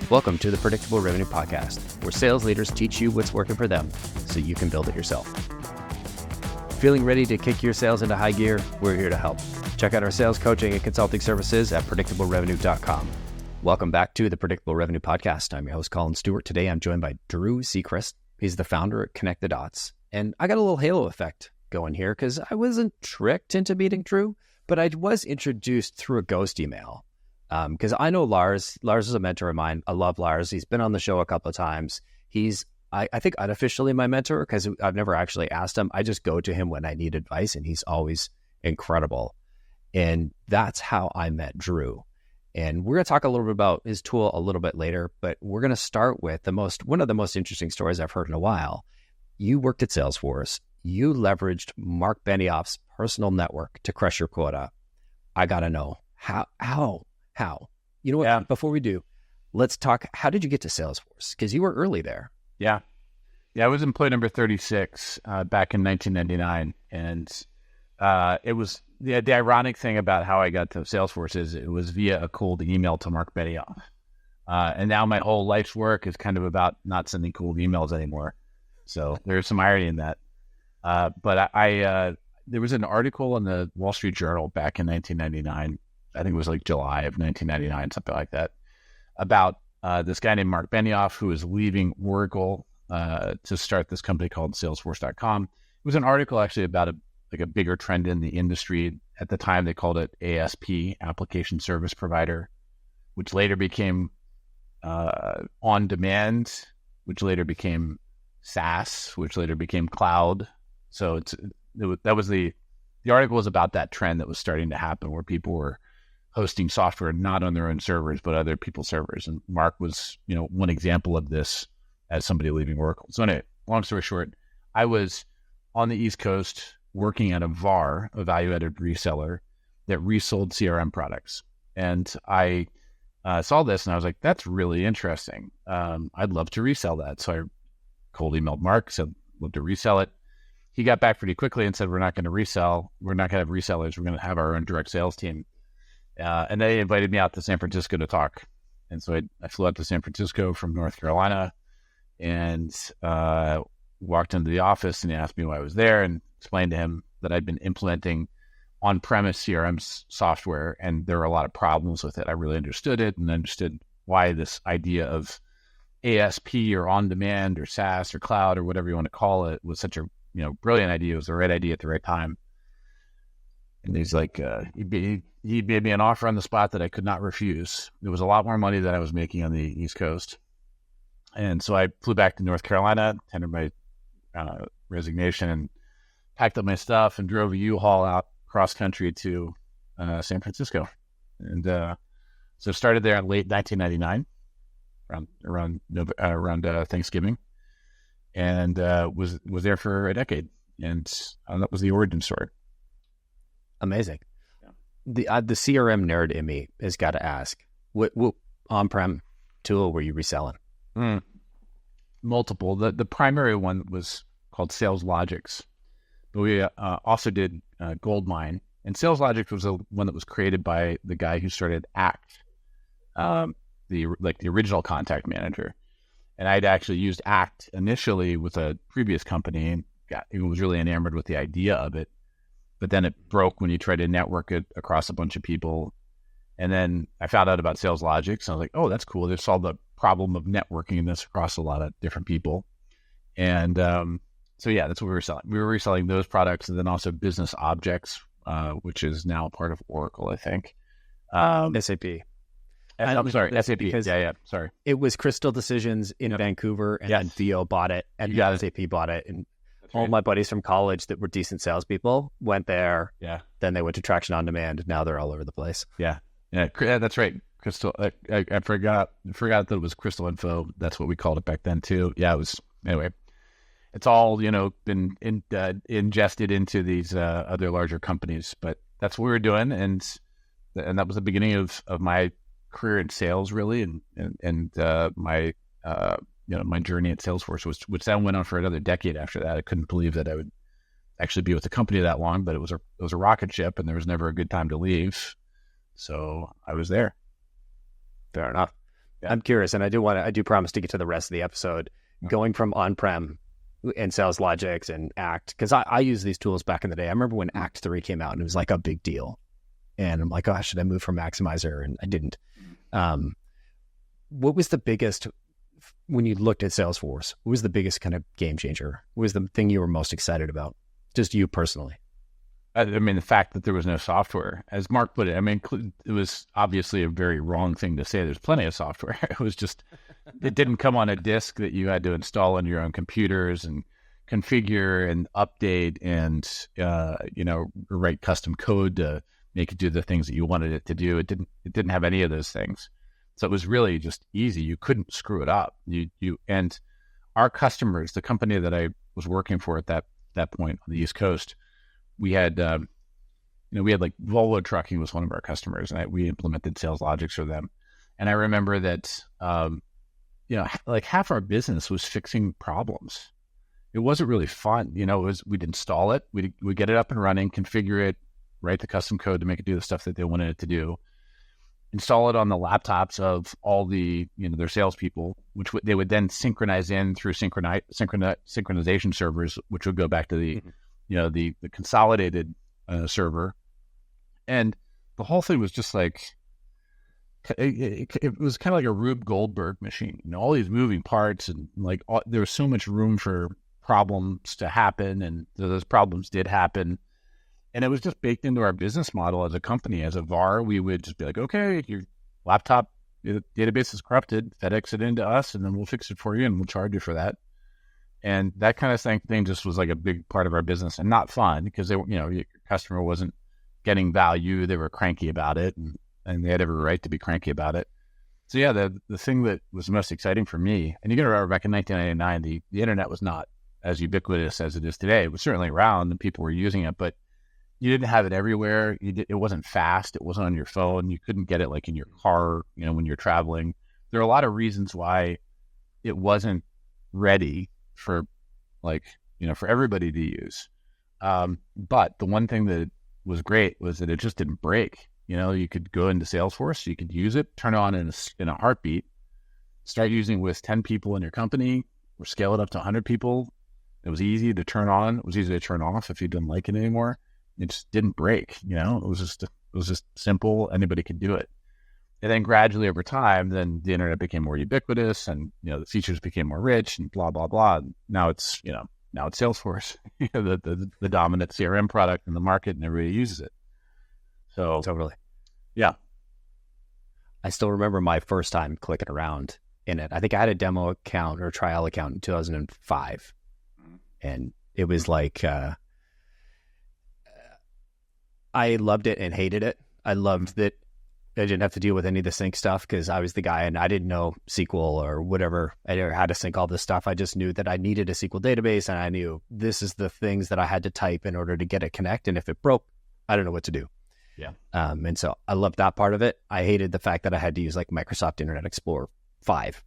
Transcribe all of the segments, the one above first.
Welcome to the Predictable Revenue Podcast, where sales leaders teach you what's working for them so you can build it yourself. Feeling ready to kick your sales into high gear? We're here to help. Check out our sales coaching and consulting services at predictablerevenue.com. Welcome back to the Predictable Revenue Podcast. I'm your host, Colin Stewart. Today, I'm joined by Drew Sechrist. He's the founder at Connect the Dots. And I got a little halo effect going here because I wasn't tricked into meeting Drew, but I was introduced through a ghost email. Because I know Lars. Lars is a mentor of mine. I love Lars. He's been on the show a couple of times. He's, I think, unofficially my mentor because I've never actually asked him. I just go to him when I need advice, and he's always incredible. And that's how I met Drew. And we're going to talk a little bit about his tool a little bit later, but we're going to start with one of the most interesting stories I've heard in a while. You worked at Salesforce. You leveraged Mark Benioff's personal network to crush your quota. I got to know how? You know what? Yeah. Before we do, let's talk. How did you get to Salesforce? Because you were early there. Yeah. I was employee number 36 back in 1999. And it was the ironic thing about how I got to Salesforce is it was via a cold email to Mark Benioff. And now my whole life's work is kind of about not sending cold emails anymore. So there's some irony in that. But I there was an article in the Wall Street Journal back in 1999. I think it was like July of 1999, something like that, about this guy named Mark Benioff who was leaving Oracle to start this company called Salesforce.com. It was an article actually about a bigger trend in the industry. At the time, they called it ASP, Application Service Provider, which later became On Demand, which later became SaaS, which later became Cloud. So the article was about that trend that was starting to happen where people were hosting software not on their own servers, but other people's servers. And Mark was, one example of this as somebody leaving Oracle. So anyway, long story short, I was on the East Coast working at a VAR, a value-added reseller that resold CRM products. And I saw this and I was like, that's really interesting. I'd love to resell that. So I cold emailed Mark, said, love to resell it. He got back pretty quickly and said, we're not going to resell. We're not going to have resellers. We're going to have our own direct sales team. And they invited me out to San Francisco to talk. And so I flew out to San Francisco from North Carolina and walked into the office, and he asked me why I was there and explained to him that I'd been implementing on-premise CRM software, and there were a lot of problems with it. I really understood it and understood why this idea of ASP or on-demand or SaaS or cloud or whatever you want to call it was such a brilliant idea. It was the right idea at the right time. And he's like, he made me an offer on the spot that I could not refuse. It was a lot more money than I was making on the East Coast. And so I flew back to North Carolina, tendered my resignation, and packed up my stuff and drove a U-Haul out cross country to San Francisco. And so started there in late 1999, around Thanksgiving, and was there for a decade. And that was the origin story. Amazing. Yeah. The CRM nerd in me has got to ask, what on-prem tool were you reselling? Multiple. The primary one was called Sales Logics, but we also did Goldmine. And Sales Logics was the one that was created by the guy who started Act, the original contact manager. And I'd actually used Act initially with a previous company and was really enamored with the idea of it. But then it broke when you tried to network it across a bunch of people. And then I found out about Sales Logics. And I was like, oh, that's cool. They solved the problem of networking this across a lot of different people. And so, yeah, that's what we were selling. We were reselling those products, and then also Business Objects, which is now part of Oracle, I think. SAP. I'm sorry, SAP. Yeah, sorry. It was Crystal Decisions in Vancouver, and then VO bought it, and SAP bought it. And all my buddies from college that were decent salespeople went there. Yeah. Then they went to Traction On Demand, and now they're all over the place. Yeah, that's right. Crystal. I forgot that it was Crystal Info. That's what we called it back then too. Yeah, it was. Anyway, it's all been ingested into these other larger companies. But that's what we were doing, and that was the beginning of my career in sales, really, and my my journey at Salesforce, which then went on for another decade after that. I couldn't believe that I would actually be with the company that long, but it was a rocket ship, and there was never a good time to leave. So I was there. Fair enough. I'm curious, and I do promise to get to the rest of the episode, going from on-prem and Sales Logics and Act, because I used these tools back in the day. I remember when Act 3 came out and it was like a big deal. And I'm like, oh, should I move from Maximizer? And I didn't. What was the biggest, when you looked at Salesforce, what was the biggest kind of game changer? What was the thing you were most excited about? Just you personally. I mean, the fact that there was no software, as Mark put it, I mean, it was obviously a very wrong thing to say. There's plenty of software. It was just, it didn't come on a disk that you had to install on your own computers and configure and update and, write custom code to make it do the things that you wanted it to do. It didn't have any of those things. So it was really just easy. You couldn't screw it up. And our customers, the company that I was working for at that point on the East Coast, we had like Volvo Trucking was one of our customers, and we implemented Sales Logics for them. And I remember that, like half our business was fixing problems. It wasn't really fun. We'd install it, we'd get it up and running, configure it, write the custom code to make it do the stuff that they wanted it to do, install it on the laptops of all the, their salespeople, which they would then synchronize in through synchronization servers, which would go back to the, the consolidated server. And the whole thing was just like, it was kind of like a Rube Goldberg machine, all these moving parts, and like there was so much room for problems to happen, and those problems did happen. And it was just baked into our business model as a company. As a VAR, we would just be like, okay, your laptop database is corrupted, FedEx it into us, and then we'll fix it for you, and we'll charge you for that. And that kind of thing just was like a big part of our business, and not fun, because your customer wasn't getting value. They were cranky about it, and they had every right to be cranky about it. So yeah, the thing that was most exciting for me, and you got to remember back in 1999, the internet was not as ubiquitous as it is today. It was certainly around and people were using it, but you didn't have it everywhere. It wasn't fast. It wasn't on your phone. You couldn't get it like in your car, when you're traveling. There are a lot of reasons why it wasn't ready for for everybody to use. But the one thing that was great was that it just didn't break. You could go into Salesforce, you could use it, turn it on in a heartbeat, start using it with 10 people in your company, or scale it up to 100 people. It was easy to turn on. It was easy to turn off if you didn't like it anymore. It just didn't break. It was just simple. Anybody could do it. And then gradually over time, then the internet became more ubiquitous, and the features became more rich, and blah blah blah. Now it's Salesforce, the dominant CRM product in the market, and everybody uses it. So totally, yeah. I still remember my first time clicking around in it. I think I had a demo account or trial account in 2005, and it was like I loved it and hated it. I loved that I didn't have to deal with any of the sync stuff, because I was the guy and I didn't know SQL or whatever. I never had to sync all this stuff. I just knew that I needed a SQL database, and I knew this is the things that I had to type in order to get it connect. And if it broke, I don't know what to do. Yeah. And so I loved that part of it. I hated the fact that I had to use like Microsoft Internet Explorer 5.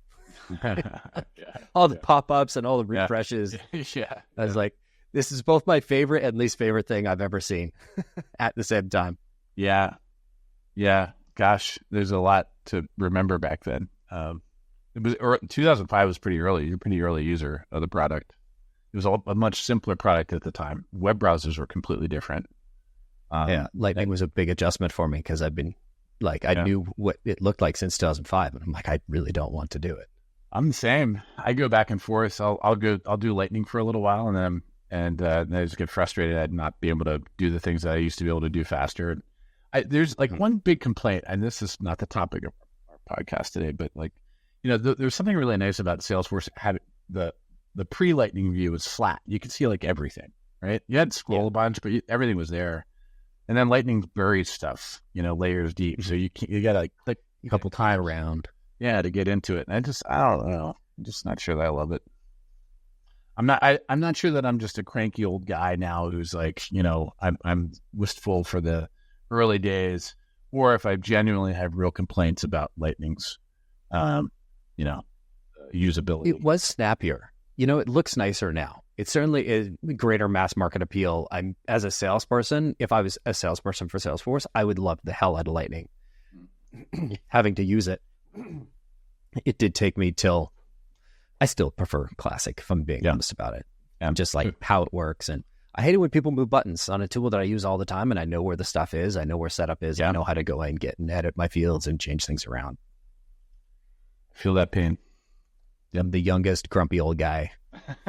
All the pop-ups and all the refreshes. Yeah. I was like, this is both my favorite and least favorite thing I've ever seen at the same time. Yeah. Yeah. Gosh, there's a lot to remember back then. 2005 was pretty early. You're a pretty early user of the product. It was a much simpler product at the time. Web browsers were completely different. Lightning was a big adjustment for me, because I've been I knew what it looked like since 2005, and I'm like, I really don't want to do it. I'm the same. I go back and forth. I'll do Lightning for a little while, and then I just get frustrated at not being able to do the things that I used to be able to do faster. There's one big complaint, and this is not the topic of our podcast today, but there's something really nice about Salesforce. Had the pre-Lightning view was flat. You could see everything, right? You had to scroll a bunch, but everything was there. And then Lightning buries stuff, layers deep. So you got to click a couple times around, to get into it. And I don't know. I'm just not sure that I love it. I'm not sure that I'm just a cranky old guy now who's I'm wistful for the early days, or if I genuinely have real complaints about Lightning's, usability. It was snappier. It looks nicer now. It certainly is greater mass market appeal. As a salesperson, if I was a salesperson for Salesforce, I would love the hell out of Lightning. Having to use it it did take me till, I still prefer classic if I'm being honest about it. Just like how it works. And I hate it when people move buttons on a tool that I use all the time and I know where the stuff is. I know where setup is. I know how to go and get and edit my fields and change things around. Feel that pain. I'm the youngest grumpy old guy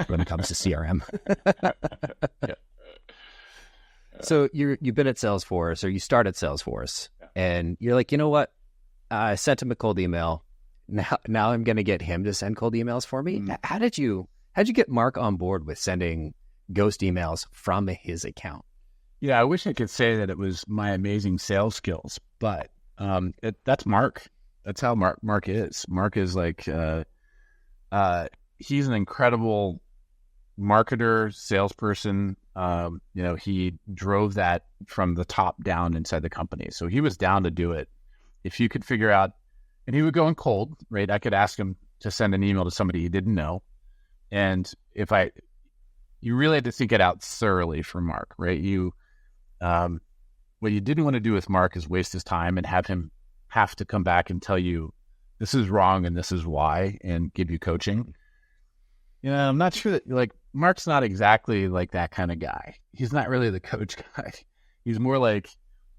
when it comes to CRM. So you've been at Salesforce, or you started Salesforce, and you're like, you know what? I sent him a cold email. Now I'm going to get him to send cold emails for me. How did you get Mark on board with sending ghost emails from his account? Yeah, I wish I could say that it was my amazing sales skills, but that's Mark. That's how Mark is. Mark is like, he's an incredible marketer, salesperson. He drove that from the top down inside the company. So he was down to do it. If you could figure out, and he would go in cold, right? I could ask him to send an email to somebody he didn't know. And you really had to think it out thoroughly for Mark, right? What you didn't want to do with Mark is waste his time and have him have to come back and tell you this is wrong and this is why, and give you coaching. I'm not sure that, like, Mark's not exactly like that kind of guy. He's not really the coach guy. He's more like,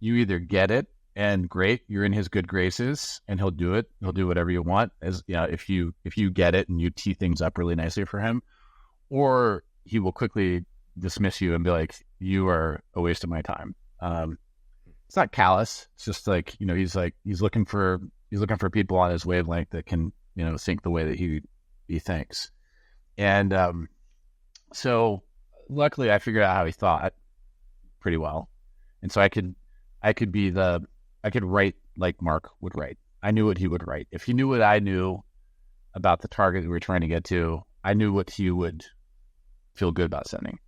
you either get it and great, you're in his good graces and he'll do it. He'll do whatever you want, as if you get it and you tee things up really nicely for him, or he will quickly dismiss you and be like, you are a waste of my time. It's not callous. It's just like, he's looking for people on his wavelength that can, think the way that he thinks. And so luckily I figured out how he thought pretty well. And so I could write like Mark would write. I knew what he would write. If he knew what I knew about the target we were trying to get to, I knew what he would feel good about sending.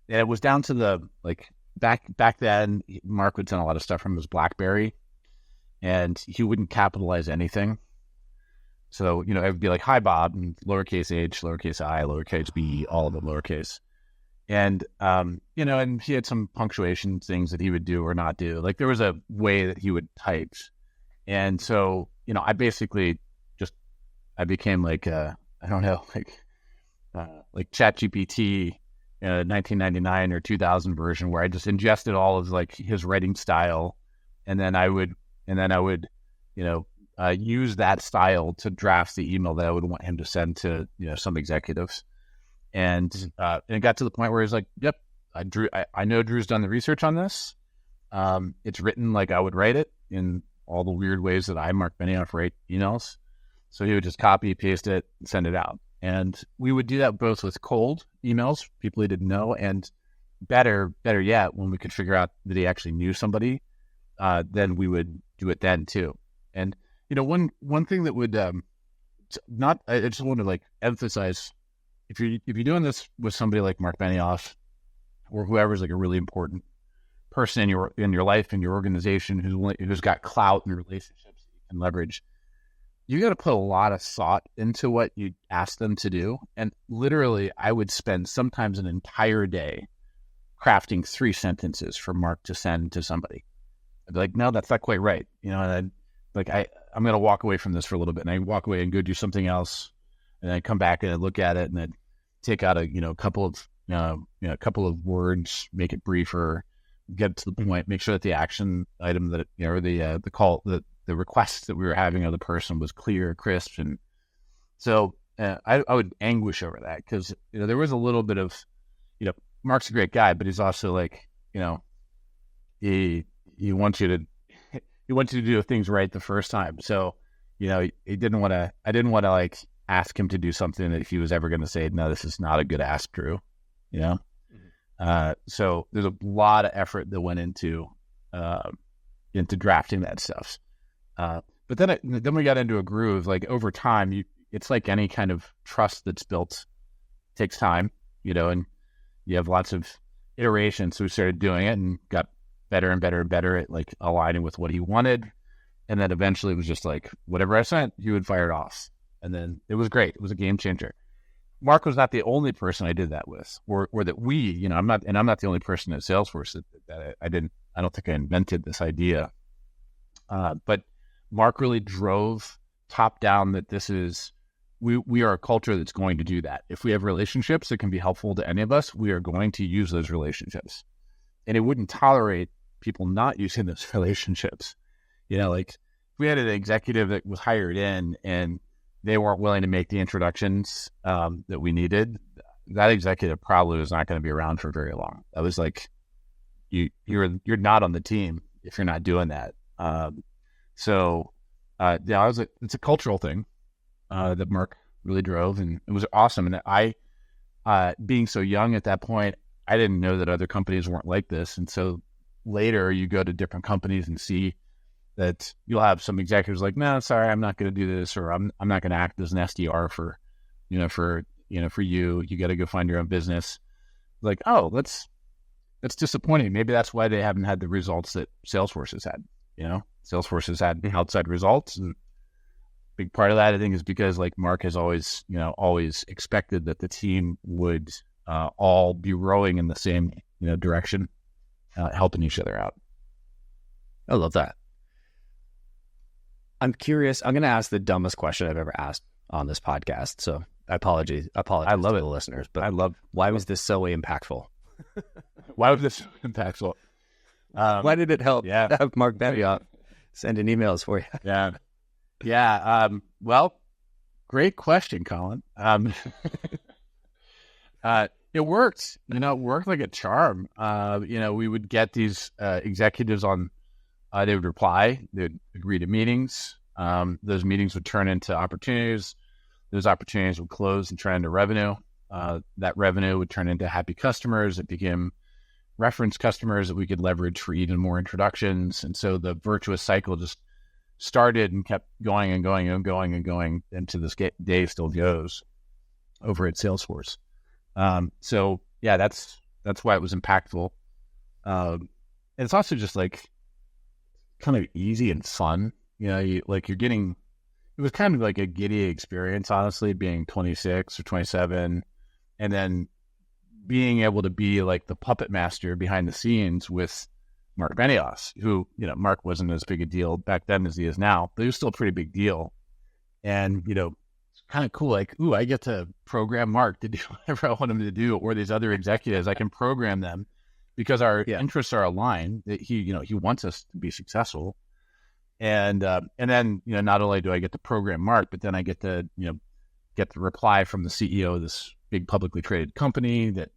And it was down to the, like, back then, Mark would send a lot of stuff from his BlackBerry, and he wouldn't capitalize anything. So, it would be like, hi, Bob, and lowercase h, lowercase I, lowercase b, all of them lowercase. And, and he had some punctuation things that he would do or not do. Like, there was a way that he would type. And so, I basically I became like, I don't know, like ChatGPT, 1999 or 2000 version, where I just ingested all of like his writing style. And then I would, use that style to draft the email that I would want him to send to, some executives. And it got to the point where he's like, yep, I know Drew's done the research on this. It's written like I would write it, in all the weird ways that I, Mark Benioff, write emails. So he would just copy, paste it, and send it out. And we would do that both with cold emails, people he didn't know, and better yet, when we could figure out that he actually knew somebody, then we would do it then too. And one thing that would I just want to like emphasize, if you're doing this with somebody like Mark Benioff, or whoever's like a really important person in your life, in your organization, who's got clout and relationships that you can leverage, you got to put a lot of thought into what you ask them to do. And literally, I would spend sometimes an entire day crafting 3 sentences for Mark to send to somebody. I'd be like, no, that's not quite right. And I'm going to walk away from this for a little bit, and I walk away and go do something else, and then I come back and I look at it, and then take out a couple of words, make it briefer, get to the point, make sure that the action item that or the call, the request that we were having of the person was clear, crisp. And so I would anguish over that, because there was a little bit of, Mark's a great guy, but he's also like, he wants you to do things right the first time. So I didn't want to like ask him to do something that he was ever going to say, no, this is not a good ask, Drew. So there's a lot of effort that went into drafting that stuff. But then we got into a groove. Like, over time, it's like any kind of trust that's built, takes time, and you have lots of iterations. So we started doing it and got better and better and better at like aligning with what he wanted. And then eventually it was just like, whatever I sent, he would fire it off. And then it was great. It was a game changer. Mark was not the only person I did that with, or that we, I'm not the only person at Salesforce that I don't think I invented this idea. But Mark really drove top down that this is, we are a culture that's going to do that. If we have relationships that can be helpful to any of us, we are going to use those relationships. And it wouldn't tolerate people not using those relationships. Like if we had an executive that was hired in and they weren't willing to make the introductions that we needed, that executive probably was not going to be around for very long. That was like, you're not on the team if you're not doing that. It's a cultural thing that Mark really drove, and it was awesome. And I, being so young at that point, I didn't know that other companies weren't like this. And so later you go to different companies and see that you'll have some executives like, no, sorry, I'm not going to do this, or I'm not going to act as an SDR for you. You got to go find your own business. Like, oh, that's disappointing. Maybe that's why they haven't had the results that Salesforce has had. Salesforce has had outside results, and big part of that, I think, is because like Mark has always expected that the team would all be rowing in the same direction, helping each other out. I love that. I'm curious. I'm going to ask the dumbest question I've ever asked on this podcast. So I apologize. I love it, the listeners, but why was this so impactful? Why was this so impactful? Why did it help? Yeah, have Mark Benioff sending emails for you. Yeah. Well, great question, Colin. It worked. It worked like a charm. We would get these executives on. They would reply. They'd agree to meetings. Those meetings would turn into opportunities. Those opportunities would close and turn into revenue. That revenue would turn into happy customers. It became reference customers that we could leverage for even more introductions. And so the virtuous cycle just started and kept going and going and going and going, and to this day still goes over at Salesforce. So yeah, that's why it was impactful. And it's also just like kind of easy and fun. It was kind of like a giddy experience, honestly, being 26 or 27, and then being able to be like the puppet master behind the scenes with Mark Benioff, who, Mark wasn't as big a deal back then as he is now, but he was still a pretty big deal. And, it's kind of cool. Like, ooh, I get to program Mark to do whatever I want him to do, or these other executives, I can program them because our interests are aligned. That he wants us to be successful. And then, not only do I get to program Mark, but then I get to, get the reply from the CEO of this big publicly traded company that,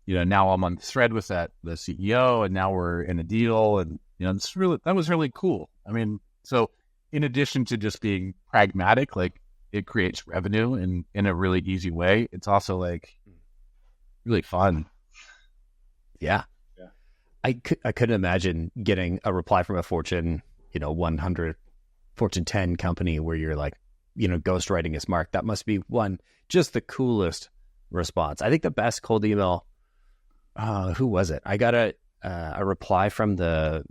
now I'm on the thread with the CEO, and now we're in a deal. And, that was really cool. I mean, so in addition to just being pragmatic, like it creates revenue in a really easy way, it's also like really fun. Yeah. I couldn't imagine getting a reply from a Fortune 100, Fortune 10 company where you're like, ghostwriting is Mark. That must be just the coolest response. I think the best cold email, who was it? I got a reply from the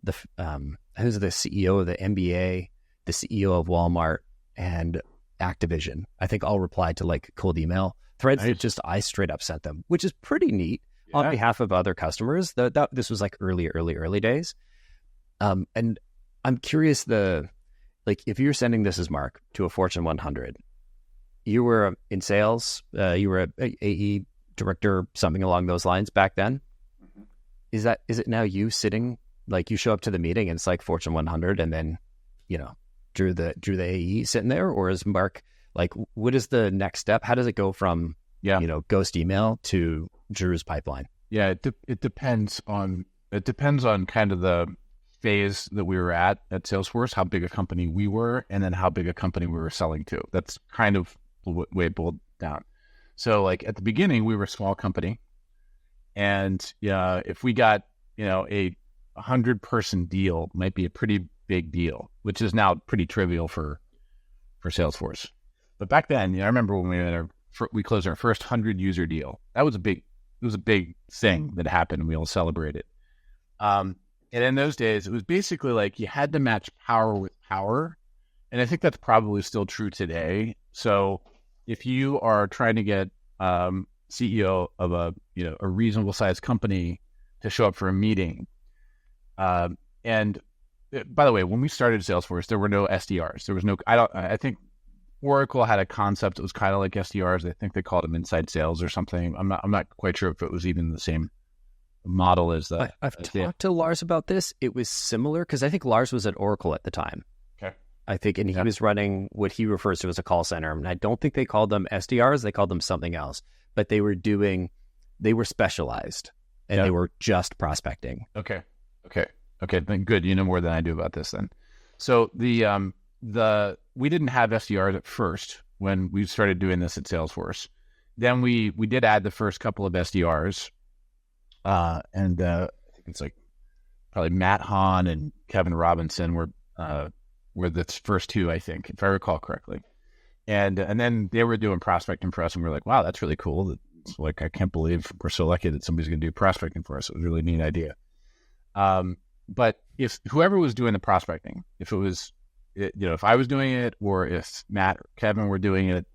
who's the CEO of the NBA, the CEO of Walmart, and Activision. I think all replied to like cold email threads that I straight up sent them, which is pretty neat on behalf of other customers. This was like early days. And I'm curious, if you're sending this as Mark to a Fortune 100, you were in sales, you were a AE director, something along those lines back then. Mm-hmm. Is it now you sitting, like you show up to the meeting and it's like Fortune 100 and then, Drew the AE sitting there, or is Mark like, what is the next step? How does it go from, ghost email to Drew's pipeline? Yeah. It depends on kind of the phase that we were at Salesforce, how big a company we were, and then how big a company we were selling to. That's kind of the way it boiled down. So like at the beginning, we were a small company, and if we got, a 100-person deal, might be a pretty big deal, which is now pretty trivial for Salesforce. But back then, I remember when we closed our first 100-user deal. It was a big thing that happened, and we all celebrated. And in those days, it was basically like you had to match power with power. And I think that's probably still true today. So if you are trying to get CEO of a reasonable sized company to show up for a meeting, and by the way, when we started Salesforce, there were no SDRs. There was no, I think Oracle had a concept that was kind of like SDRs. I think they called them inside sales or something. I'm not quite sure if it was even the same model as the. I've talked to Lars about this. It was similar because I think Lars was at Oracle at the time. Okay. I think, and he was running what he refers to as a call center. And I don't think they called them SDRs. They called them something else. But they were specialized, and they were just prospecting. Okay. Then good. You know more than I do about this then. So we didn't have SDRs at first when we started doing this at Salesforce. Then we did add the first couple of SDRs, and I think it's like probably Matt Hahn and Kevin Robinson were the first two, I think, if I recall correctly. And then they were doing prospecting for us, and we were like, wow, that's really cool. It's like, I can't believe we're so lucky that somebody's going to do prospecting for us. It was a really neat idea. But if whoever was doing the prospecting, if it was, if I was doing it, or if Matt or Kevin were doing it,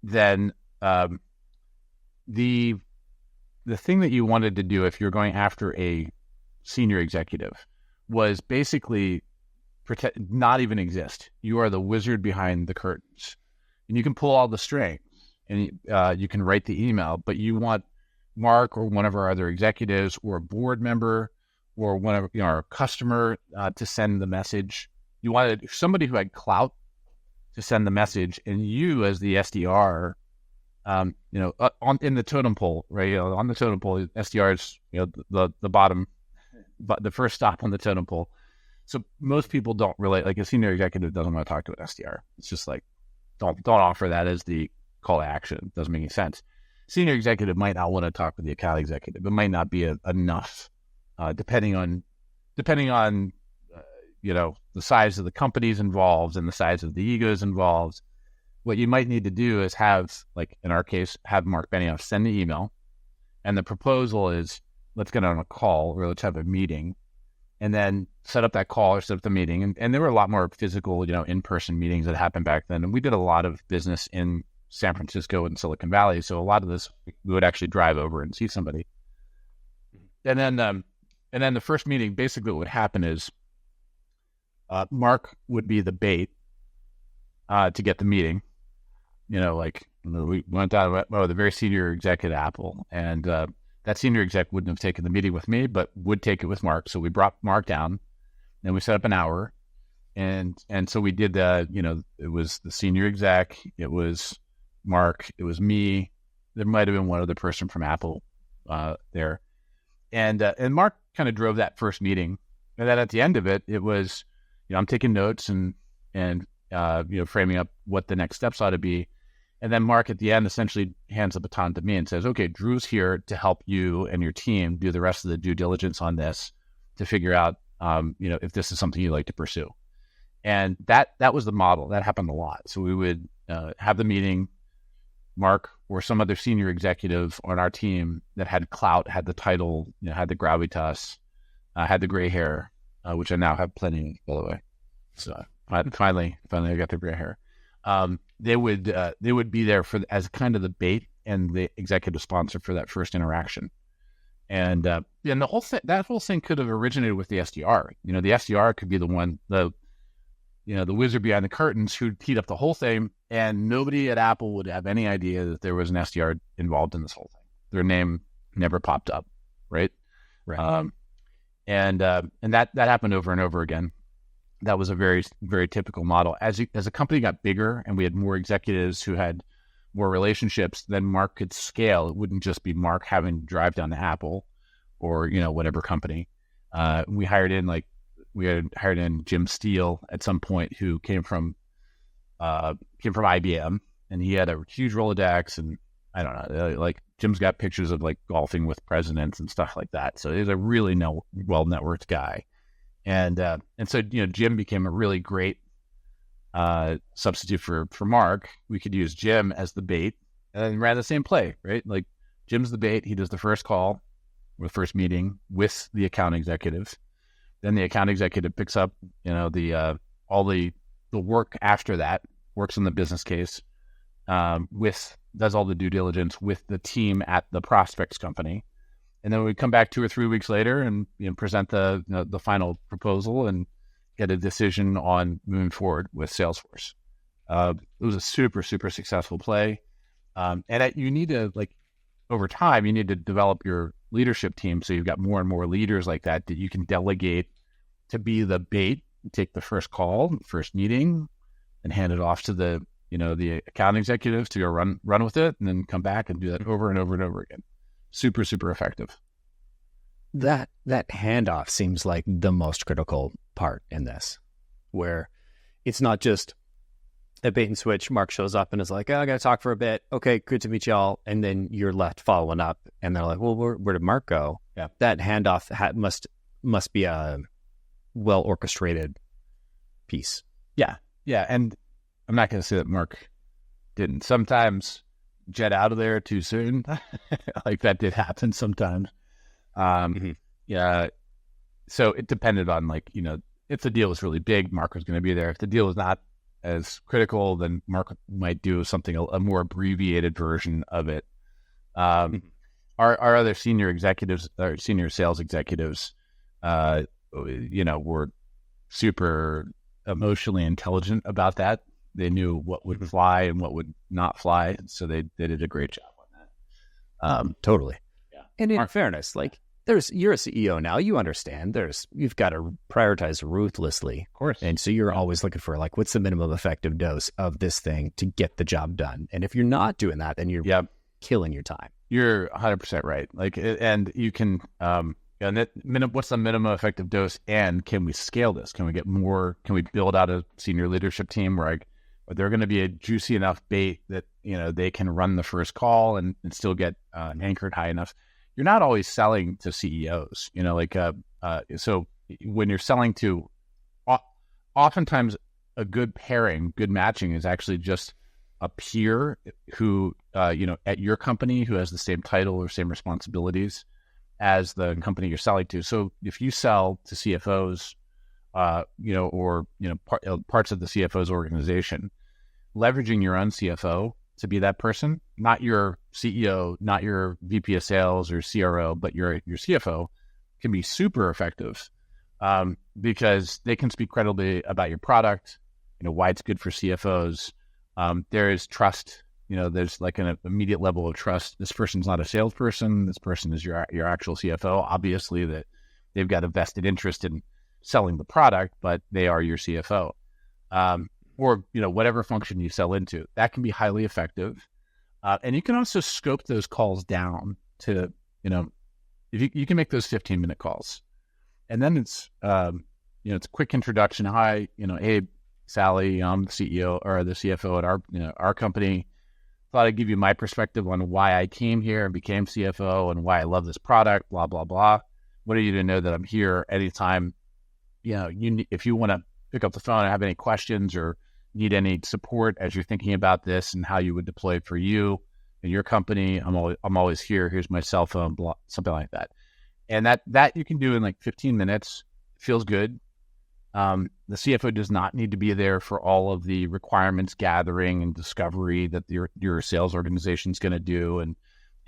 then the thing that you wanted to do if you're going after a senior executive was basically not even exist. You are the wizard behind the curtains, and you can pull all the strings, and you can write the email, but you want Mark or one of our other executives or a board member or one of our customer to send the message. You wanted somebody who had clout to send the message, and you as the SDR, in the totem pole, right? On the totem pole, SDRs, the bottom, but the first stop on the totem pole. So most people don't relate. Like, a senior executive doesn't want to talk to an SDR. It's just like, don't offer that as the call to action. It doesn't make any sense. Senior executive might not want to talk with the account executive. It might not be enough, depending on the size of the companies involved and the size of the egos involved. What you might need to do is have, like in our case, have Mark Benioff send the email, and the proposal is, let's get on a call, or let's have a meeting, and then set up that call or set up the meeting. And there were a lot more physical, in-person meetings that happened back then. And we did a lot of business in San Francisco and Silicon Valley. So a lot of this, we would actually drive over and see somebody. And then the first meeting, basically what would happen is Mark would be the bait to get the meeting. We went down the very senior exec at Apple, and that senior exec wouldn't have taken the meeting with me, but would take it with Mark. So we brought Mark down, and we set up an hour, and so we did it was the senior exec, it was Mark, it was me. There might have been one other person from Apple there, and Mark kind of drove that first meeting, and then at the end of it, it was, I'm taking notes and framing up what the next steps ought to be. And then Mark at the end essentially hands the baton to me and says, okay, Drew's here to help you and your team do the rest of the due diligence on this to figure out, if this is something you'd like to pursue. And that was the model. That happened a lot. So we would have the meeting, Mark or some other senior executive on our team that had clout, had the title, had the gravitas, had the gray hair, which I now have plenty of, by the way. So finally I got the gray hair. They would be there as kind of the bait and the executive sponsor for that first interaction. And that whole thing could have originated with the SDR. The SDR could be the one, the wizard behind the curtains who teed up the whole thing, and nobody at Apple would have any idea that there was an SDR involved in this whole thing. Their name never popped up, right? Right. And that happened over and over again. That was a very, very typical model. As a company got bigger and we had more executives who had more relationships, then Mark could scale. It wouldn't just be Mark having to drive down to Apple or, whatever company. We hired in Jim Steele at some point, who came from IBM, and he had a huge Rolodex, and I don't know, like Jim's got pictures of like golfing with presidents and stuff like that. So he's a really well networked guy. And so, Jim became a really great substitute for Mark. We could use Jim as the bait and then ran the same play, right? Like, Jim's the bait. He does the first call or the first meeting with the account executive. Then the account executive picks up, all the work after that, works on the business case, does all the due diligence with the team at the prospects company. And then we come back 2 or 3 weeks later and present the final proposal and get a decision on moving forward with Salesforce. It was a super, super successful play. You need to, like, over time, you need to develop your leadership team. So you've got more and more leaders like that you can delegate to be the bait, take the first call, first meeting, and hand it off to the account executives to go run with it, and then come back and do that over and over and over again. Super, super effective. That handoff seems like the most critical part in this, where it's not just a bait and switch. Mark shows up and is like, I got to talk for a bit. Okay, good to meet y'all. And then you're left following up, and they're like, well, where did Mark go? Yeah. That handoff must be a well orchestrated piece. Yeah. And I'm not going to say that Mark didn't sometimes jet out of there too soon. Like, that did happen sometimes. Yeah. So it depended on, like, if the deal was really big, Mark was going to be there. If the deal was not as critical, then Mark might do something, a more abbreviated version of it. Our other senior executives, or senior sales executives, were super emotionally intelligent about that. They knew what would fly and what would not fly, so they did a great job on that. Totally. Yeah. And in fairness, like, you're a CEO now, you understand you've got to prioritize ruthlessly. Of course. And so you're always looking for, like, what's the minimum effective dose of this thing to get the job done? And if you're not doing that, then you're killing your time. You're 100% right. Like, and you can, what's the minimum effective dose, and can we scale this? Can we get more? Can we build out a senior leadership team where they're going to be a juicy enough bait that, they can run the first call and still get anchored high enough? You're not always selling to CEOs, so when you're selling to, oftentimes a good pairing, good matching is actually just a peer who, at your company, who has the same title or same responsibilities as the company you're selling to. So if you sell to CFOs, parts of the CFO's organization, leveraging your own CFO to be that person, not your CEO, not your VP of sales or CRO, but your CFO, can be super effective, because they can speak credibly about your product, why it's good for CFOs. There is trust, there's like an immediate level of trust. This person's not a salesperson. This person is your actual CFO. Obviously, that they've got a vested interest in selling the product, but they are your CFO. Or, whatever function you sell into, that can be highly effective. And you can also scope those calls down to, if you can make those 15-minute calls, and then it's, it's a quick introduction. Hi, hey, Sally, I'm the CEO or the CFO at our company. Thought I'd give you my perspective on why I came here and became CFO and why I love this product, blah, blah, blah. Wanted you to know that I'm here anytime, if you want to pick up the phone and have any questions or need any support as you're thinking about this and how you would deploy it for you and your company, I'm always here. Here's my cell phone, blah, something like that. And that you can do in like 15 minutes. Feels good. The CFO does not need to be there for all of the requirements gathering and discovery that your sales organization is going to do,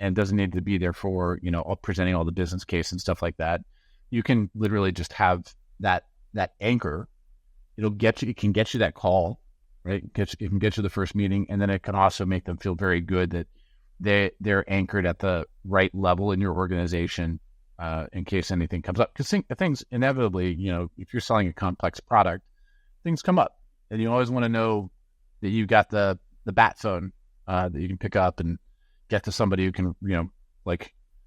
and doesn't need to be there for, presenting all the business case and stuff like that. You can literally just have that anchor. It can get you that call, right? It can get you the first meeting, and then it can also make them feel very good that they're anchored at the right level in your organization, in case anything comes up. Because things inevitably, if you're selling a complex product, things come up, and you always want to know that you've got the bat phone that you can pick up and get to somebody who can,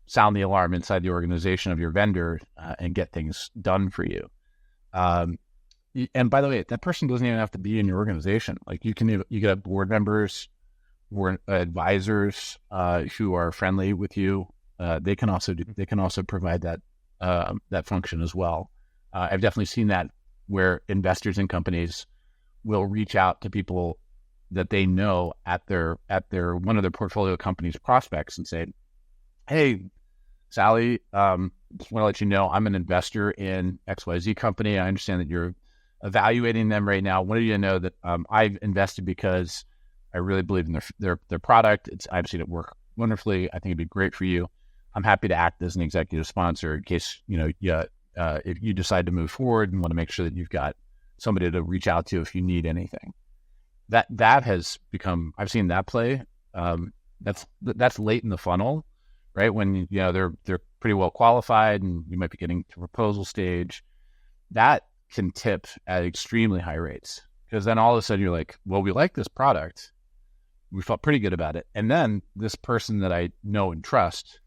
sound the alarm inside the organization of your vendor, and get things done for you. And by the way, that person doesn't even have to be in your organization. Like, you can have board members or advisors who are friendly with you. They can also provide that function as well. I've definitely seen that, where investors in companies will reach out to people that they know at their one of their portfolio companies' prospects and say, "Hey, Sally, just want to let you know I'm an investor in XYZ company. I understand that you're evaluating them right now. Wanted you to know that I've invested because I really believe in their product. I've seen it work wonderfully. I think it'd be great for you. I'm happy to act as an executive sponsor in case if you decide to move forward, and want to make sure that you've got somebody to reach out to if you need anything." that has become, I've seen that play. That's late in the funnel, right? When they're pretty well qualified and you might be getting to proposal stage. That can tip at extremely high rates, because then all of a sudden you're like, well, we like this product, we felt pretty good about it, and then this person that I know and trust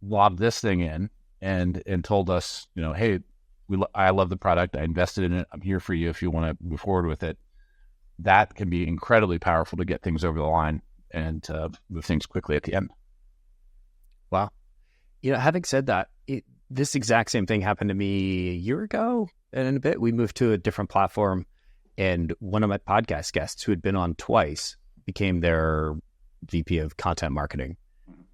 lobbed this thing in and told us, hey, I love the product, I invested in it, I'm here for you if you want to move forward with it. That can be incredibly powerful to get things over the line and move things quickly at the end. Wow. Having said that, this exact same thing happened to me a year ago, and in a bit we moved to a different platform, and one of my podcast guests who had been on twice became their VP of content marketing.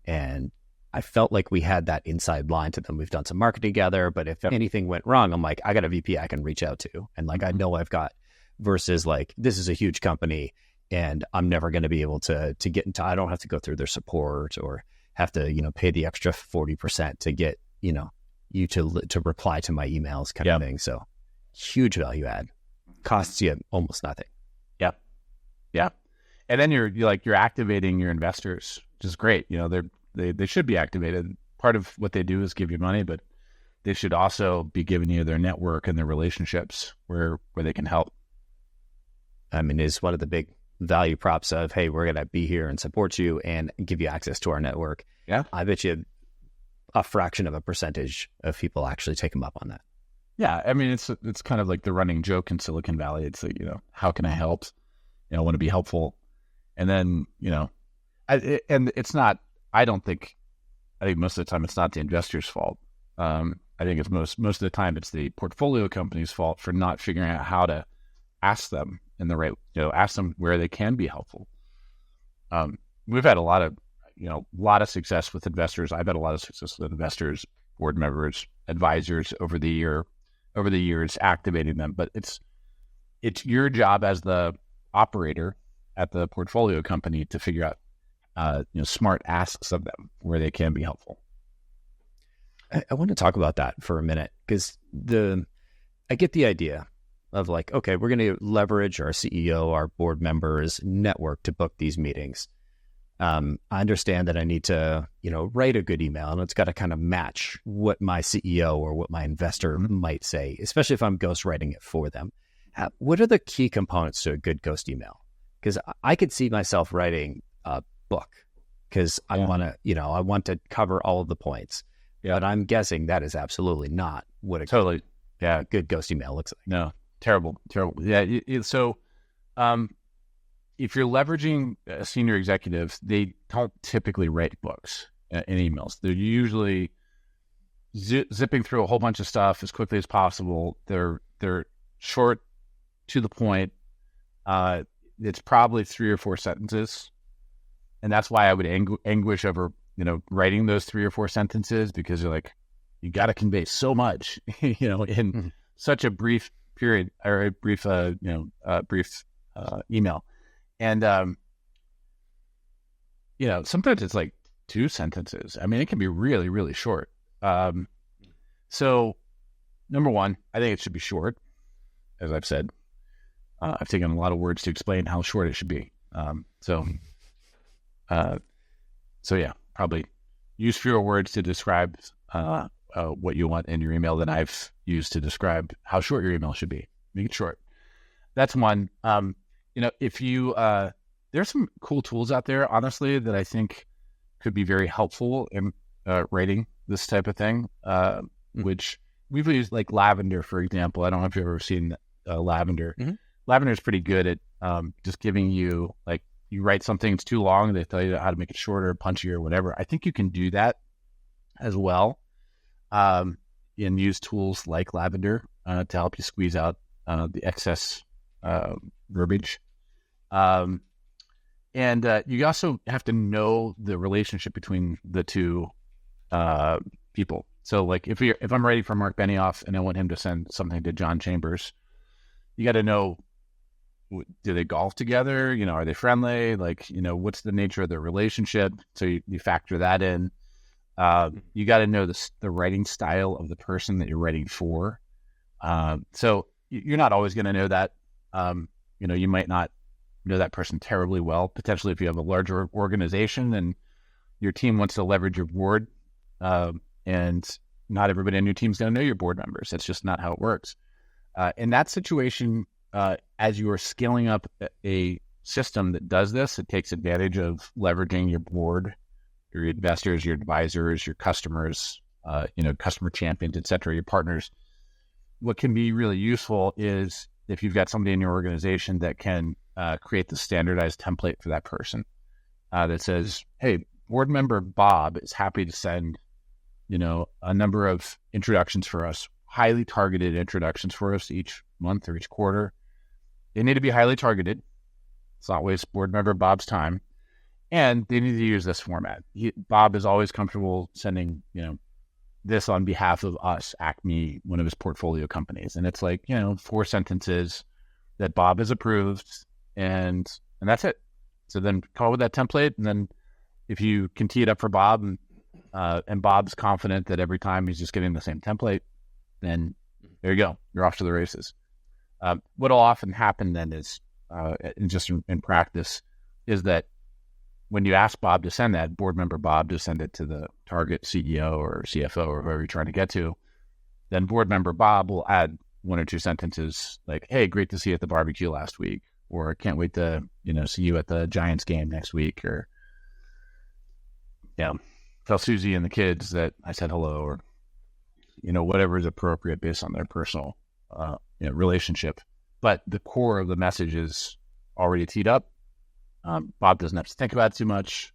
And I felt like we had that inside line to them. We've done some marketing together, but if anything went wrong, I'm like, I got a VP I can reach out to. And like, I know I've got, versus like, this is a huge company and I'm never going to be able to get into, I don't have to go through their support or have to, pay the extra 40% to get, you to reply to my emails kind of thing. So huge value add, costs you almost nothing. Yeah. Yeah. And then you're activating your investors, which is great. They should be activated. Part of what they do is give you money, but they should also be giving you their network and their relationships where they can help. I mean, it's one of the big value props of, hey, we're going to be here and support you and give you access to our network. Yeah. I bet you a fraction of a percentage of people actually take them up on that. Yeah. I mean, it's kind of like the running joke in Silicon Valley. It's like, how can I help? I want to be helpful. And then, and it's not, I think most of the time it's not the investor's fault. I think it's most of the time it's the portfolio company's fault for not figuring out how to ask them in the right, ask them where they can be helpful. We've had a lot of success with investors. I've had a lot of success with investors, board members, advisors over the years, activating them. But it's your job as the operator at the portfolio company to figure out smart asks of them where they can be helpful. I want to talk about that for a minute, because I get the idea of like, okay, we're going to leverage our CEO, our board members' network to book these meetings. I understand that I need to, write a good email, and it's got to kind of match what my CEO or what my investor might say, especially if I'm ghostwriting it for them. What are the key components to a good ghost email? Because I could see myself writing a book because I want to cover all of the points. Yeah. But I'm guessing that is absolutely not what a good ghost email looks like. No, terrible. Yeah. So if you're leveraging senior executives, they don't typically write books in emails. They're usually zipping through a whole bunch of stuff as quickly as possible. They're short, to the point. It's probably 3 or 4 sentences. And that's why I would anguish over, writing those 3 or 4 sentences, because you're like, you got to convey so much, in such a brief period, or a brief email. And, sometimes it's like 2 sentences. I mean, it can be really, really short. So number one, I think it should be short, as I've said. I've taken a lot of words to explain how short it should be. So yeah, probably use fewer words to describe what you want in your email than I've used to describe how short your email should be. Make it short. That's one. If you there's some cool tools out there, honestly, that I think could be very helpful in writing this type of thing, which we've used, like Lavender, for example. I don't know if you've ever seen Lavender. Mm-hmm. Lavender is pretty good at just giving you, like, you write something, it's too long, they tell you how to make it shorter, punchier, whatever. I think you can do that as well, and use tools like Lavender to help you squeeze out the excess verbiage. And you also have to know the relationship between the two people. So, like, if I'm writing for Mark Benioff and I want him to send something to John Chambers, you got to know, do they golf together? Are they friendly? Like, what's the nature of their relationship? So you factor that in. You got to know the writing style of the person that you're writing for. So you're not always going to know that. You might not know that person terribly well. Potentially, if you have a larger organization and your team wants to leverage your board, and not everybody on your team is going to know your board members. That's just not how it works. In that situation, as you are scaling up a system that does this, it takes advantage of leveraging your board, your investors, your advisors, your customers, customer champions, et cetera, your partners. What can be really useful is if you've got somebody in your organization that can create the standardized template for that person that says, hey, board member Bob is happy to send, a number of introductions for us, highly targeted introductions for us each month or each quarter. They need to be highly targeted. Let's not waste board member Bob's time. And they need to use this format. Bob is always comfortable sending, this on behalf of us, Acme, one of his portfolio companies. And it's like, 4 sentences that Bob has approved, and that's it. So then come up with that template, and then if you can tee it up for Bob, and Bob's confident that every time he's just getting the same template, then there you go. You're off to the races. What'll often happen then is, in practice, is that when you ask Bob to send that, board member Bob to send it to the target CEO or CFO or whoever you're trying to get to, then board member Bob will add 1 or 2 sentences like, hey, great to see you at the barbecue last week, or can't wait to, see you at the Giants game next week, or, tell Susie and the kids that I said hello, or, whatever is appropriate based on their personal, relationship. But the core of the message is already teed up. Bob doesn't have to think about it too much.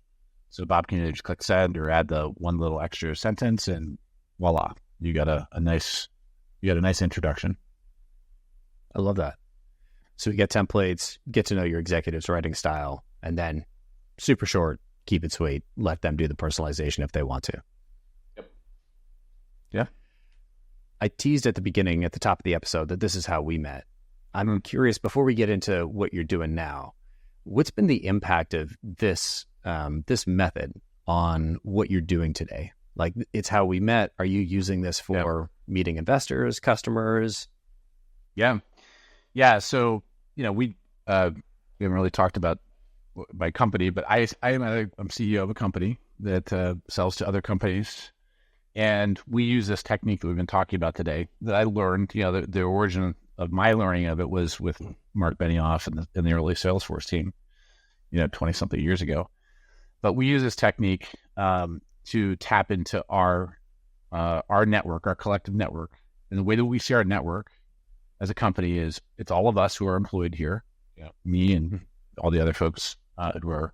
So Bob can either just click send or add the one little extra sentence, and voila, you got a nice introduction. I love that. So we get templates, get to know your executive's writing style, and then super short, keep it sweet, let them do the personalization if they want to. Yep. Yeah. I teased at the beginning, at the top of the episode, that this is how we met. I'm curious, before we get into what you're doing now, what's been the impact of this method on what you're doing today? Like, it's how we met. Are you using this for meeting investors, customers? Yeah. So, we haven't really talked about my company, but I'm CEO of a company that sells to other companies. And we use this technique that we've been talking about today that I learned, the origin of my learning of it was with Mark Benioff and the early Salesforce team, 20-something years ago. But we use this technique to tap into our network, our collective network. And the way that we see our network as a company is it's all of us who are employed here, me and all the other folks who are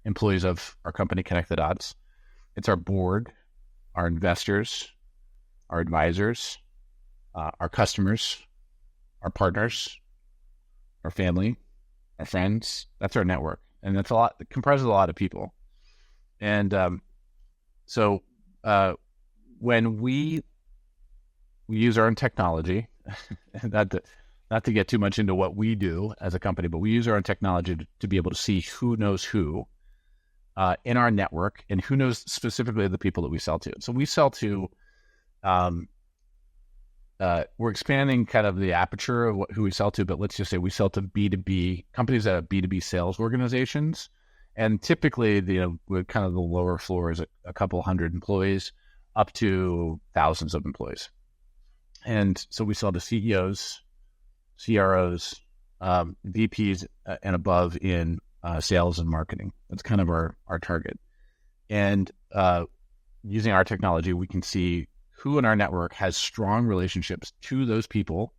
employees of our company, Connect the Dots. It's our board, our investors, our advisors, our customers, our partners, our family, our friends. That's our network. And that's it comprises a lot of people. And so when we use our own technology, not to get too much into what we do as a company, but we use our own technology to be able to see who knows who in our network and who knows specifically the people that we sell to. So we sell to, we're expanding kind of the aperture of who we sell to, but let's just say we sell to B2B companies that have B2B sales organizations. And typically, we're kind of the lower floor is a couple hundred employees up to thousands of employees. And so we sell to CEOs, CROs, VPs and above in sales and marketing. That's kind of our target. And using our technology, we can see who in our network has strong relationships to those people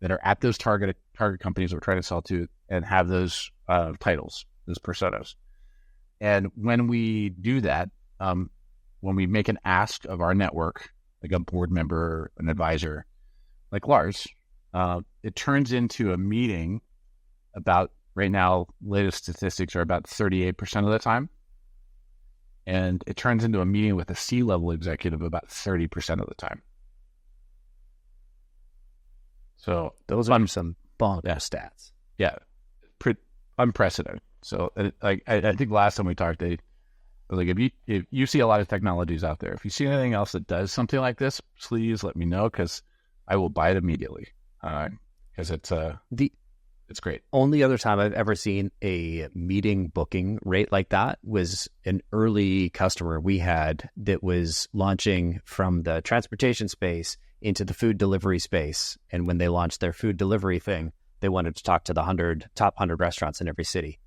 that are at those target companies we're trying to sell to and have those titles, those personas. And when we do that, when we make an ask of our network, like a board member, an advisor, like Lars, it turns into a meeting about, right now, latest statistics are about 38% of the time. And it turns into a meeting with a C-level executive about 30% of the time. So those are some bonkers stats. Yeah, unprecedented. So I think last time we talked, if you see a lot of technologies out there, if you see anything else that does something like this, please let me know, because I will buy it immediately. Because it's It's great. Only other time I've ever seen a meeting booking rate like that was an early customer we had that was launching from the transportation space into the food delivery space. And when they launched their food delivery thing, they wanted to talk to the top 100 restaurants in every city.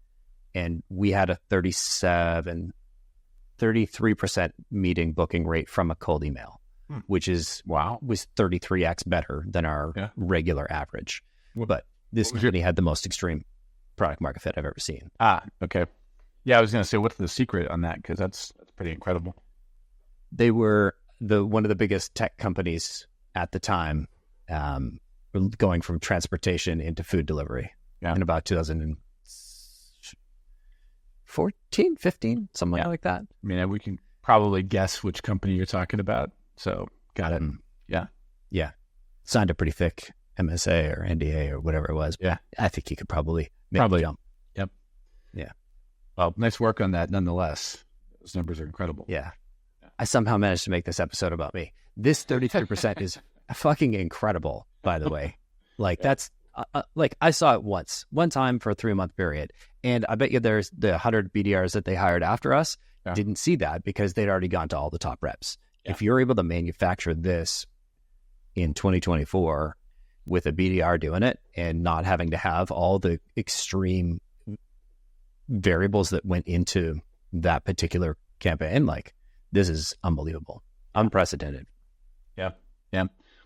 And we had a 33% meeting booking rate from a cold email, which was 33x better than our regular average. But this company had the most extreme product market fit I've ever seen. Okay. Yeah, I was going to say, what's the secret on that? Because that's pretty incredible. They were one of the biggest tech companies at the time, going from transportation into food delivery in about 2014, 15, something like that. I mean, we can probably guess which company you're talking about. So got it. Yeah. Signed a pretty thick MSA or NDA or whatever it was. Yeah. I think you could probably make a jump. Yep. Yeah. Well, nice work on that nonetheless. Those numbers are incredible. Yeah. I somehow managed to make this episode about me. This 33% is fucking incredible, by the way. Like that's like I saw it one time for a 3-month period. And I bet you there's the 100 BDRs that they hired after us didn't see that because they'd already gone to all the top reps. Yeah. If you're able to manufacture this in 2024 with a BDR doing it and not having to have all the extreme variables that went into that particular campaign, like this is unbelievable, unprecedented. Yeah.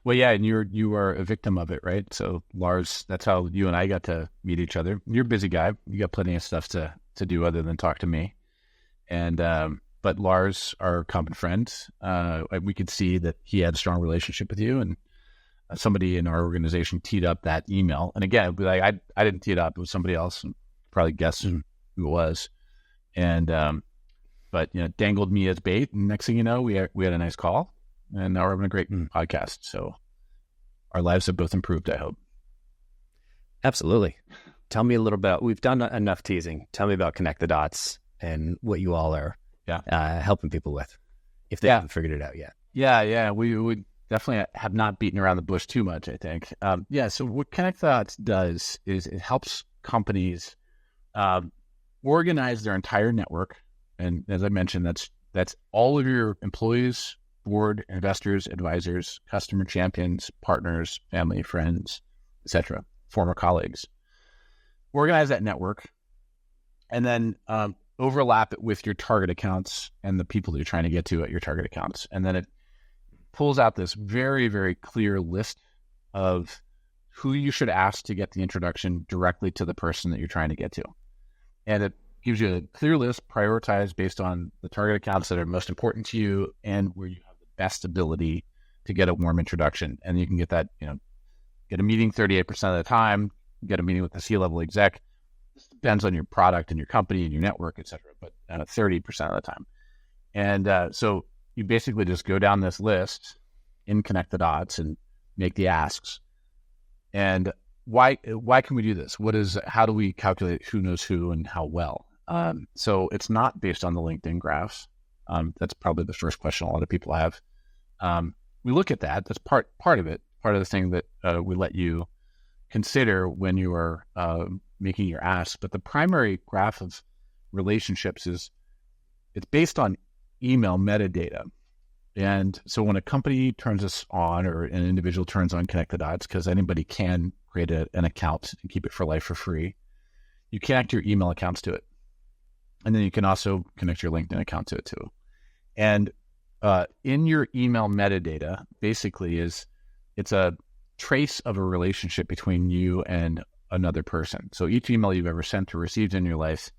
Well, yeah, and you are a victim of it, right? So Lars, that's how you and I got to meet each other. You're a busy guy. You got plenty of stuff to do other than talk to me. And but Lars, our common friend, we could see that he had a strong relationship with you, and somebody in our organization teed up that email. And again, like I didn't tee it up; it was somebody else, and probably guess who it was. And but dangled me as bait. And next thing you know, we had a nice call. And now we're having a great podcast. So our lives have both improved, I hope. Absolutely. Tell me a little bit. We've done enough teasing. Tell me about Connect the Dots and what you all are helping people with, if they haven't figured it out yet. Yeah. We would definitely have not beaten around the bush too much, I think. So what Connect the Dots does is it helps companies organize their entire network. And as I mentioned, that's all of your employees, board, investors, advisors, customer champions, partners, family, friends, etc., former colleagues. Organize that network and then overlap it with your target accounts and the people that you're trying to get to at your target accounts. And then it pulls out this very, very clear list of who you should ask to get the introduction directly to the person that you're trying to get to. And it gives you a clear list prioritized based on the target accounts that are most important to you and where you have best ability to get a warm introduction. And you can get that, get a meeting 38% of the time, get a meeting with the C-level exec. This depends on your product and your company and your network, et cetera, but 30% of the time. And so you basically just go down this list in Connect the Dots and make the asks. And why can we do this? How do we calculate who knows who and how well? So it's not based on the LinkedIn graphs. That's probably the first question a lot of people have. We look at that. That's part of it. Part of the thing that we let you consider when you are making your ask. But the primary graph of relationships it's based on email metadata. And so when a company turns us on or an individual turns on Connect the Dots, because anybody can create an account and keep it for life for free, you connect your email accounts to it. And then you can also connect your LinkedIn account to it too. And in your email metadata, basically it's a trace of a relationship between you and another person. So each email you've ever sent or received in your life,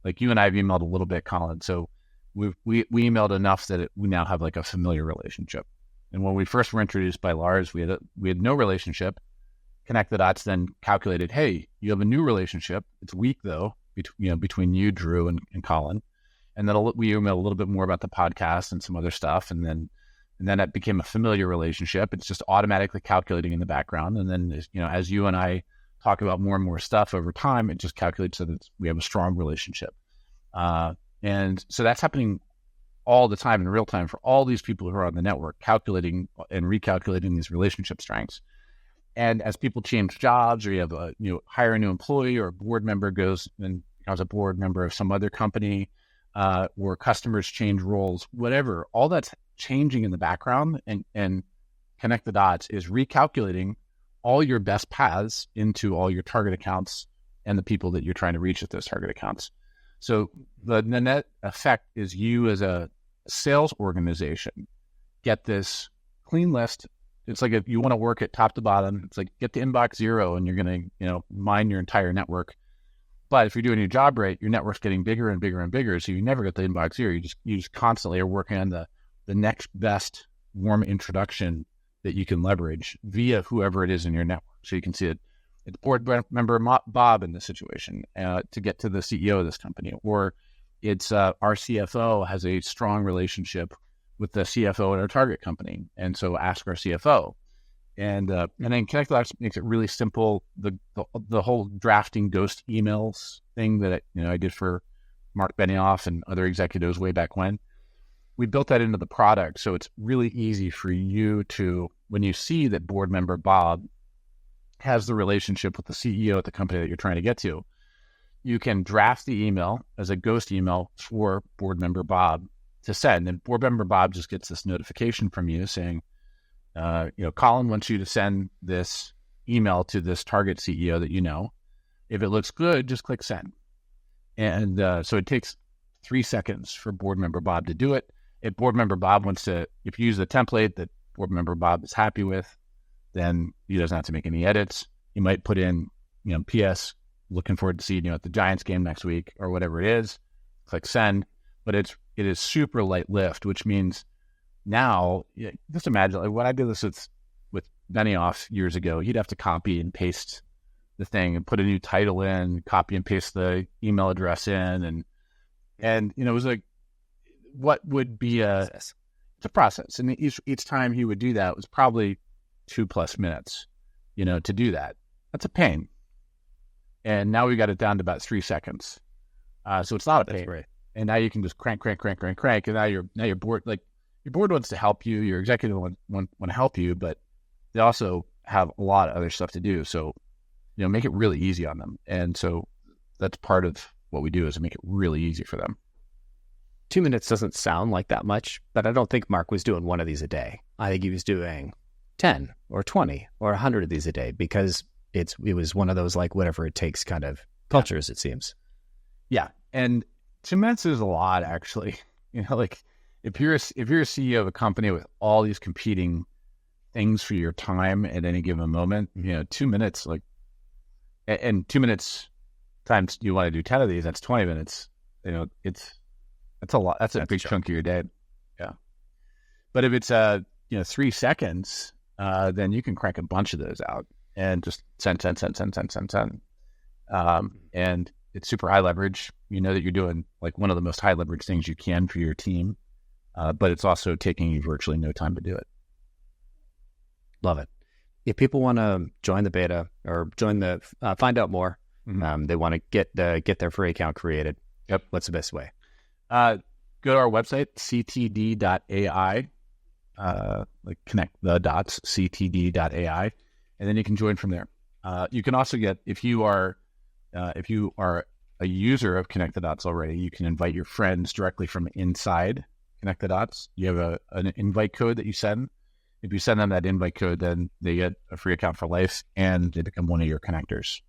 like you and I have emailed a little bit, Colin. So we emailed enough that we now have like a familiar relationship. And when we first were introduced by Lars, we had no relationship. Connect the Dots then calculated, hey, you have a new relationship. It's weak though. Between you, Drew, and Colin. And then we emailed a little bit more about the podcast and some other stuff. And then that became a familiar relationship. It's just automatically calculating in the background. And then, as you and I talk about more and more stuff over time, it just calculates so that we have a strong relationship. And so that's happening all the time in real time for all these people who are on the network, calculating and recalculating these relationship strengths. And as people change jobs, or you have hire a new employee, or a board member goes and becomes a board member of some other company, or customers change roles, whatever, all that's changing in the background, and Connect the Dots is recalculating all your best paths into all your target accounts and the people that you're trying to reach at those target accounts. So the net effect is you as a sales organization get this clean list. It's like if you want to work at top to bottom, it's like get to inbox zero and you're going to, mine your entire network. But if you're doing your job right, your network's getting bigger and bigger and bigger. So you never get to inbox zero. You just constantly are working on the next best warm introduction that you can leverage via whoever it is in your network. So you can see it's board member Bob in this situation to get to the CEO of this company, or it's our CFO has a strong relationship with the CFO at our target company, and so ask our CFO. And then Connect the Dots makes it really simple. The whole drafting ghost emails thing that I did for Mark Benioff and other executives way back when, we built that into the product. So it's really easy for you to, when you see that board member Bob has the relationship with the CEO at the company that you're trying to get to, you can draft the email as a ghost email for board member Bob to send. And board member Bob just gets this notification from you saying, Colin wants you to send this email to this target CEO that you know. If it looks good, just click send. And so it takes 3 seconds for board member Bob to do it. If board member Bob if you use the template that board member Bob is happy with, then he doesn't have to make any edits. He might put in, P.S. looking forward to seeing you at the Giants game next week, or whatever it is. Click send. But it is super light lift, which means now, just imagine, like when I did this with Benioff years ago, he'd have to copy and paste the thing and put a new title in, copy and paste the email address in, and it was like, what would be it's a process, and each time he would do that was probably 2+ minutes, to do that. That's a pain. And now we got it down to about 3 seconds, so it's not a pain. That's right. And now you can just crank, and now you're bored. Like your board wants to help you, your executive want to help you, but they also have a lot of other stuff to do. So, make it really easy on them. And so that's part of what we do, is make it really easy for them. 2 minutes doesn't sound like that much, but I don't think Mark was doing one of these a day. I think he was doing 10 or 20 or 100 of these a day, because it was one of those like whatever it takes kind of cultures, it seems. Yeah. And 2 minutes is a lot, actually. Like if you're a CEO of a company with all these competing things for your time at any given moment, 2 minutes, and 2 minutes times you want to do 10 of these, that's 20 minutes. It's a lot. That's a big chunk of your day. Yeah. But if it's 3 seconds, then you can crank a bunch of those out and just send. And it's super high leverage. You know that you're doing like one of the most high leverage things you can for your team, but it's also taking you virtually no time to do it. Love it. If people want to join the beta or find out more, they want to get their free account created. Yep. What's the best way? Go to our website, ctd.ai, connect the dots, ctd.ai, and then you can join from there. You can also get, if you are a user of Connect the Dots already, you can invite your friends directly from inside Connect the Dots. You have an invite code that you send. If you send them that invite code, then they get a free account for life and they become one of your connectors.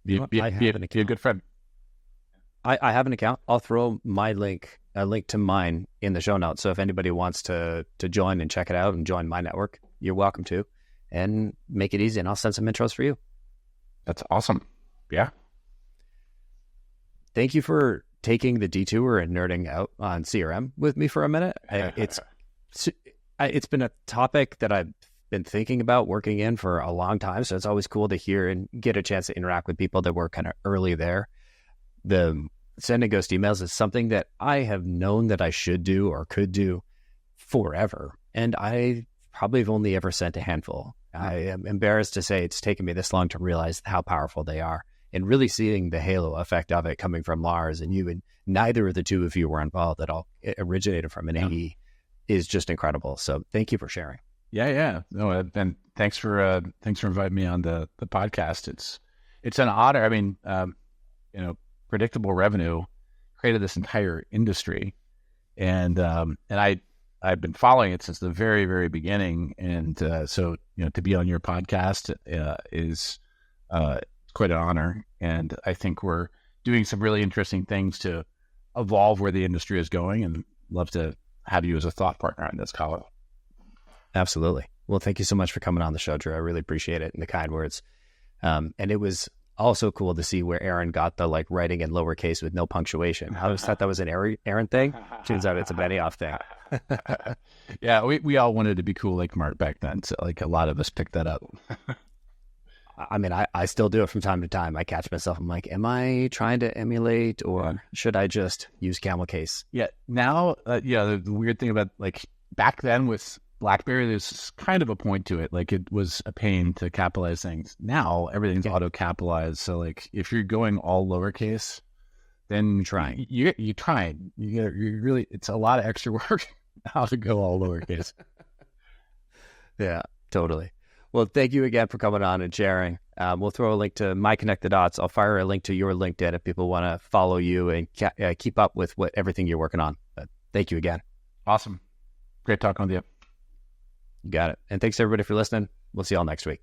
Be a good friend. I have an account. I'll throw a link to mine in the show notes. So if anybody wants to join and check it out and join my network, you're welcome to, and make it easy. And I'll send some intros for you. That's awesome. Yeah. Thank you for taking the detour and nerding out on CRM with me for a minute. It's been a topic that I've been thinking about working in for a long time. So it's always cool to hear and get a chance to interact with people that were kind of early there. The sending ghost emails is something that I have known that I should do or could do forever. And I probably have only ever sent a handful. I am embarrassed to say it's taken me this long to realize how powerful they are, and really seeing the halo effect of it coming from Lars and you, and neither of the two of you were involved at all. It originated from an AE is just incredible. So thank you for sharing. Yeah. No, and thanks for inviting me on the podcast. It's an honor. I mean, predictable revenue created this entire industry, and I've been following it since the very, very beginning. And so to be on your podcast is quite an honor. And I think we're doing some really interesting things to evolve where the industry is going, and love to have you as a thought partner on this, Colin. Absolutely. Well, thank you so much for coming on the show, Drew. I really appreciate it and the kind words. And it was also cool to see where Aaron got the writing in lowercase with no punctuation. I always thought that was an Aaron thing. Turns out it's a Benioff thing. Yeah, we all wanted to be cool like Mark back then. So a lot of us picked that up. I mean, I still do it from time to time. I catch myself. I'm like, am I trying to emulate, or should I just use camel case? Yeah. Now, the weird thing about back then with BlackBerry, there's kind of a point to it. It was a pain to capitalize things. Now everything's auto-capitalized. So if you're going all lowercase, then you're trying. You really, it's a lot of extra work now to go all lowercase. Yeah, totally. Well, thank you again for coming on and sharing. We'll throw a link to My Connect the Dots. I'll fire a link to your LinkedIn if people want to follow you and keep up with everything you're working on. But thank you again. Awesome. Great talking with you. You got it. And thanks everybody for listening. We'll see y'all next week.